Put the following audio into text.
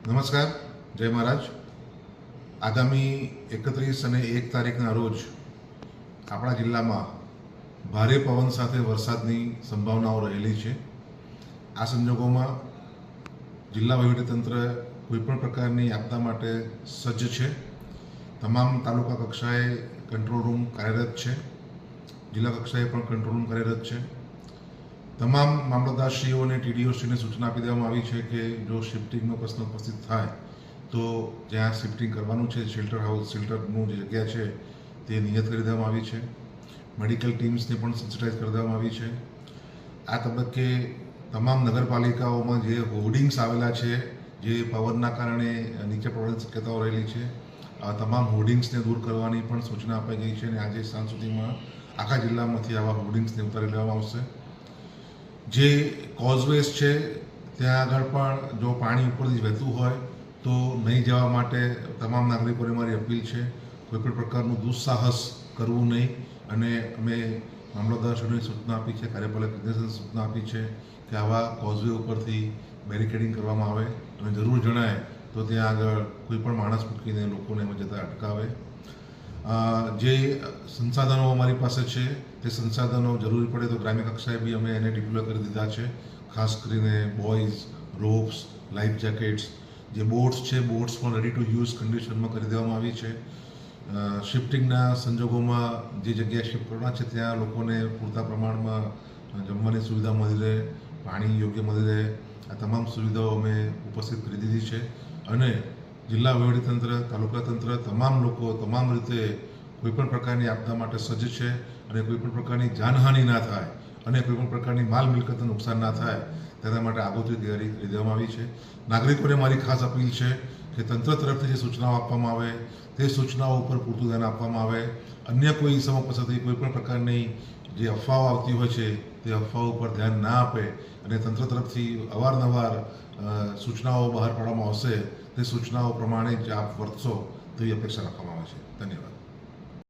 નમસ્કાર, જય મહારાજ. આગામી 31 અને 1 તારીખના રોજ આપણા જિલ્લામાં ભારે પવન સાથે વરસાદની સંભાવનાઓ રહેલી છે. આ સંજોગોમાં જિલ્લા વહીવટીતંત્ર કોઈપણ પ્રકારની આપદા માટે સજ્જ છે. તમામ તાલુકા કક્ષાએ કંટ્રોલ રૂમ કાર્યરત છે. જિલ્લા કક્ષાએ પણ કંટ્રોલ રૂમ કાર્યરત છે. તમામ મામલતદારશ્રીઓ અને ટીડીઓશ્રીને સૂચના આપી દેવામાં આવી છે કે જો શિફ્ટિંગનો પ્રશ્ન ઉપસ્થિત થાય તો જ્યાં શિફ્ટિંગ કરવાનું છે, શેલ્ટરનું જે જગ્યા છે તે નિયત કરી દેવામાં આવી છે. મેડિકલ ટીમ્સને પણ સેન્સિટાઇઝ કરી દેવામાં આવી છે. આ તબક્કે તમામ નગરપાલિકાઓમાં જે હોર્ડિંગ્સ આવેલા છે, જે પવનના કારણે નીચે પડવાની શક્યતાઓ રહેલી છે, આ તમામ હોર્ડિંગ્સને દૂર કરવાની પણ સૂચના અપાઈ ગઈ છે અને આજે સાંજ સુધીમાં આખા જિલ્લામાંથી આવા હોર્ડિંગ્સને ઉતારી લેવામાં આવશે. જે કોઝવેઝ છે ત્યાં આગળ પણ જો પાણી ઉપરથી વહેતું હોય તો નહીં જવા માટે તમામ નાગરિકોને મારી અપીલ છે. કોઈપણ પ્રકારનું દુસ્સાહસ કરવું નહીં અને અમે મામલતદારશ્રીઓને સૂચના આપી છે, કાર્યપાલક નિર્દેશકને સૂચના આપી છે કે આવા કોઝવે ઉપરથી બેરિકેડિંગ કરવામાં આવે અને જરૂર જણાય તો ત્યાં આગળ કોઈ પણ માણસ મૂકીને લોકોને એમાં જતા અટકાવે. જે સંસાધનો અમારી પાસે છે તે સંસાધનો જરૂરી પડે તો ગ્રામ્ય કક્ષાએ બી અમે એને ડિપ્લોય કરી દીધા છે. ખાસ કરીને બોયઝ, રોપ્સ, લાઈફ જેકેટ્સ, જે બોટ્સ છે, બોટ્સ પણ રેડી ટુ યુઝ કન્ડિશનમાં કરી દેવામાં આવી છે. શિફ્ટિંગના સંજોગોમાં જે જગ્યાએ શિફ્ટ કરવાના છે ત્યાં લોકોને પૂરતા પ્રમાણમાં જમવાની સુવિધા મળી રહે, પાણી યોગ્ય મળી રહે, આ તમામ સુવિધાઓ અમે ઉપસ્થિત કરી દીધી છે. અને જિલ્લા વહીવટીતંત્ર, તાલુકા તંત્ર, તમામ લોકો તમામ રીતે કોઈપણ પ્રકારની આપદા માટે સજ્જ છે અને કોઈપણ પ્રકારની જાનહાનિ ના થાય અને કોઈપણ પ્રકારની માલ મિલકતનું નુકસાન ના થાય તેના માટે આગોતરી તૈયારી કરી દેવામાં આવી છે. નાગરિકોને મારી ખાસ અપીલ છે કે તંત્ર તરફથી જે સૂચનાઓ આપવામાં આવે તે સૂચનાઓ ઉપર પૂરતું ધ્યાન આપવામાં આવે. અન્ય કોઈ ઇસમો પાસેથી કોઈપણ પ્રકારની જે અફવાઓ આવતી હોય છે તે અફવાઓ ઉપર ધ્યાન ના આપે અને તંત્ર તરફથી અવારનવાર સૂચનાઓ બહાર પાડવામાં આવશે તે સૂચનાઓ પ્રમાણે જ આપ વર્તશો તેવી અપેક્ષા રાખવામાં આવે છે. ધન્યવાદ.